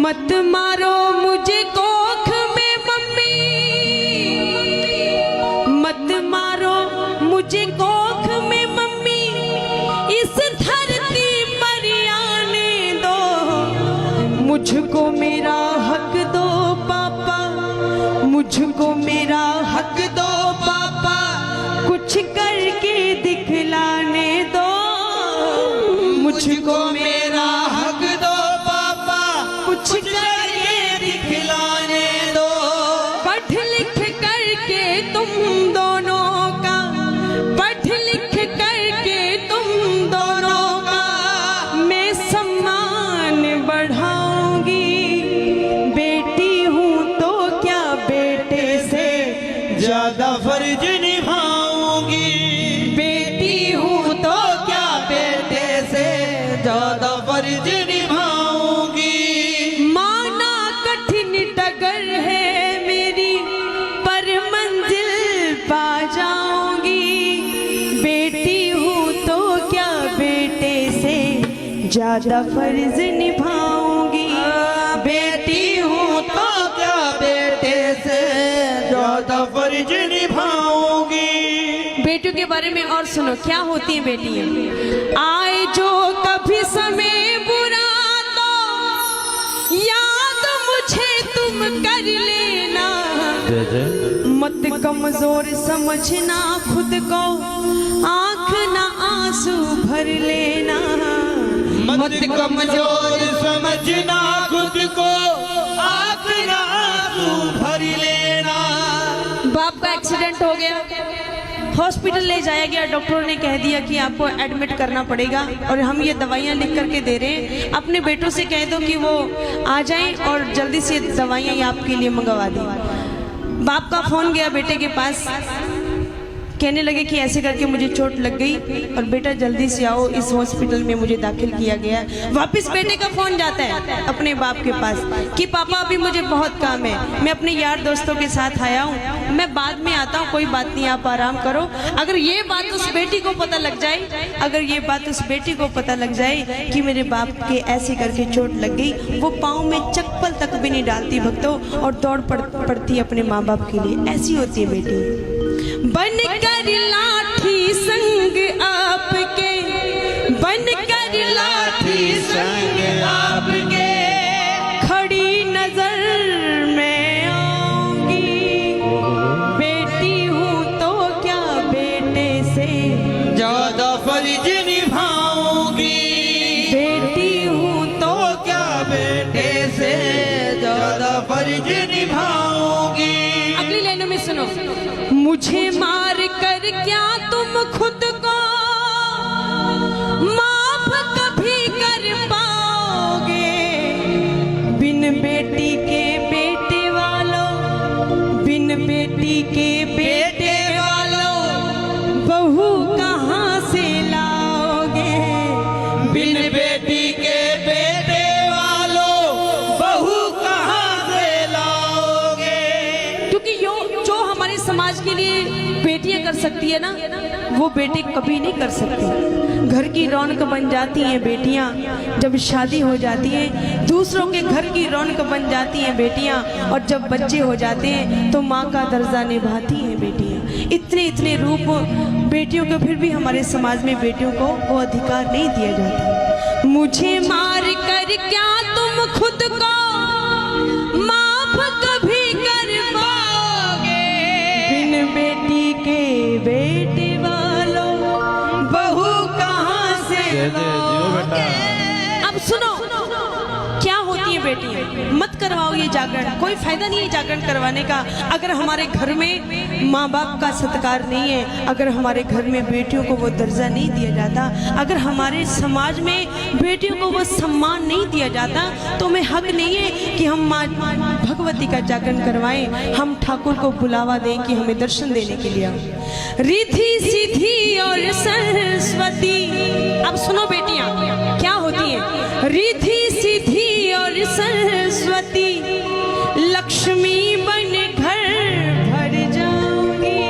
मत मारो मुझे कोख में मम्मी, मत मारो मुझे कोख में मम्मी, इस धरती पर आने दो, मुझको मेरा हक दो पापा, मुझको मेरा हक दो पापा, कुछ करके दिखलाने दो, मुझको मेरा हक दो पापा, कुछ करके दिखलाने दो। पढ़ लिख करके तुम दोनों का, पढ़ लिख करके तुम दोनों का मैं सम्मान बढ़ाऊंगी। बेटी हूँ तो क्या बेटे से ज्यादा फर्ज निभाऊंगी। बेटी हूँ तो क्या बेटे से ज्यादा फर्ज निभाऊंगी। माना कठिन डगर है मेरी, पर मंजिल पा जाऊंगी। बेटी हूँ तो क्या बेटे से ज्यादा फर्ज निभाऊंगी। बेटी हूँ तो क्या बेटे से ज्यादा फर्ज निभाऊंगी। बेटियों के बारे में और सुनो, क्या होती है बेटियां। आए जो कभी समय बुरा तो याद मुझे तुम कर लेना, मत कमजोर समझना खुद को, आंख ना आंसू भर लेना। मत कमजोर समझना खुद को, आंख ना आंसू भर लेना। बाप का एक्सीडेंट हो गया, हॉस्पिटल ले जाया गया, डॉक्टरों ने कह दिया कि आपको एडमिट करना पड़ेगा और हम ये दवाइयाँ लिख करके दे रहे हैं। अपने बेटों से कह दो कि वो आ जाएं और जल्दी से दवाइयाँ आपके लिए मंगवा दें। बाप का फोन गया बेटे के पास, कहने लगे कि ऐसे करके मुझे चोट लग गई और बेटा जल्दी से आओ, इस हॉस्पिटल में मुझे दाखिल किया गया है। वापस बेटे का फोन जाता है अपने बाप के पास कि पापा अभी मुझे बहुत काम है, मैं अपने यार दोस्तों के साथ आया हूँ, मैं बाद में आता हूँ, कोई बात नहीं आप आराम करो। अगर ये बात उस बेटी को पता लग जाए, अगर ये बात उस बेटी को पता लग जाए कि मेरे बाप के ऐसे करके चोट लग गई, वो पाँव में चप्पल तक भी नहीं डालती भक्तों और दौड़ पड़ती अपने माँ बाप के लिए। ऐसी होती है बेटी। बन कर लाठी संग आपके, बन कर लाठी संग आपके, खड़ी नजर में आऊंगी। बेटी हूँ तो क्या बेटे से ज्यादा फर्ज निभाऊंगी। बेटी हूँ तो क्या बेटे से ज्यादा फर्ज निभाऊंगी। अगली लाइनों में सुनो। मुझे मार कर क्या तुम खुद को माफ कभी कर पाओगे। बिन बेटी के बेटे वालों, बिन बेटी के बेटे वालों बहू कहाँ से लाओगे। बिन बेटी के बेटे वालों बहू कहाँ से लाओगे। क्योंकि जो हमारे समाज के लिए बेटियां कर सकती है ना, वो बेटे कभी नहीं कर सकते। घर की रौनक बन जाती हैं बेटियां, जब शादी हो जाती है दूसरों के घर की रौनक बन जाती हैं बेटियां, और जब बच्चे हो जाते हैं तो माँ का दर्जा निभाती हैं बेटियां। इतने इतने रूप बेटियों को, फिर भी हमारे समाज में बेटियों को वो अधिकार नहीं दिया जाता। मुझे मार कर क्या तुम खुद को माफ कभी कर पाओगे। बिन बेटी के बेटे वालों बहू कहाँ से लाओगे। अब सुनो क्या होती है बेटी। मत करवाओ ये जागरण, कोई फायदा नहीं है जागरण करवाने का अगर हमारे घर में माँ बाप का सत्कार नहीं है, अगर हमारे घर में बेटियों को वो दर्जा नहीं दिया जाता, अगर हमारे समाज में बेटियों को वो सम्मान नहीं दिया जाता, तो हमें हक नहीं है कि हम माँ भगवती का जागरण करवाएं, हम ठाकुर को बुलावा दें कि हमें दर्शन देने के लिए। रिद्धि सिद्धि और सरस्वती। अब सुनो बेटियां क्या होती है। रिद्धि सिद्धि और सरस्वती, लक्ष्मी बन घर भर जाऊंगी।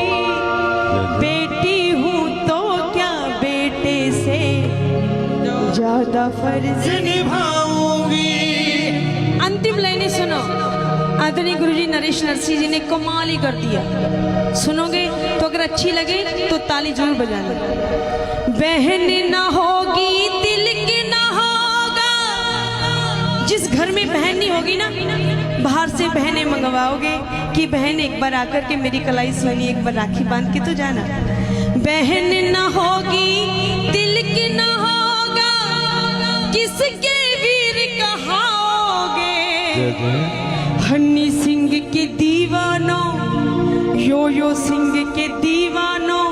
बेटी हूँ तो क्या बेटे से ज्यादा फर्ज निभाऊंगी। अंतिम आदरणीय गुरुजी नरेश नरसी जी ने कमाल ही कर दिया। सुनोगे तो अगर अच्छी लगे तो ताली जरूर बजाना। बहन ना होगी तिलक ना होगा, जिस घर में बहन नहीं होगी ना, बाहर से बहनें मंगवाओगे कि बहन एक बार आकर के मेरी कलाई सोनी एक बार राखी बांध के तो जाना। बहन ना होगी तिलक ना होगा, किसके वीर कहाओगे। हनी सिंह के दीवानों, यो सिंह के दीवानों,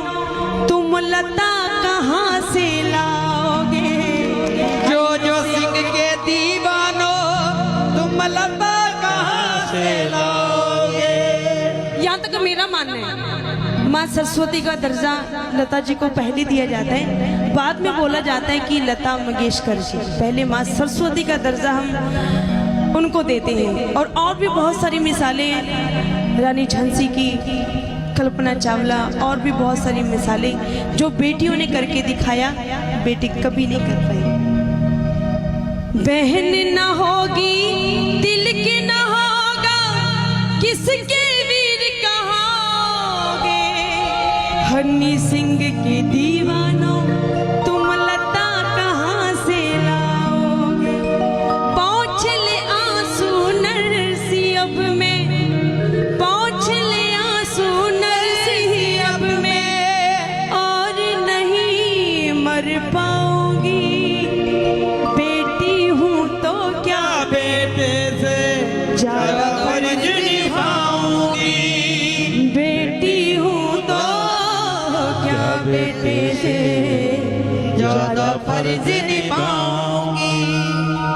तुम लता कहाँ से लाओगे। जो सिंह के दीवानों, तुम लता कहाँ से लाओगे। यहाँ तक मेरा मानना है। माँ सरस्वती का दर्जा लता जी को पहले दिया जाता है, बाद में बोला जाता है कि लता मंगेशकर जी। पहले माँ सरस्वती का दर्जा हम उनको देते हैं। और भी बहुत सारी मिसालें, रानी झांसी की, कल्पना चावला, और भी बहुत सारी मिसालें जो बेटियों ने करके दिखाया, बेटी कभी नहीं कर पाई। बहन ना होगी तिलक ना होगा, किसके वीर कहाओगे। हनी सिंह के दीवानों, तुम लता कहाँ से लाओगे। पहुँच ले आंसू नरसी अब में, पहुँच ले आंसू नरसी अब में, और नहीं मर पाऊंगी। बेटी हूँ तो क्या बेटे से ज्यादा फर्ज निभाऊंगी। बेटी हूँ तो क्या बेटे से ज्यादा फर्ज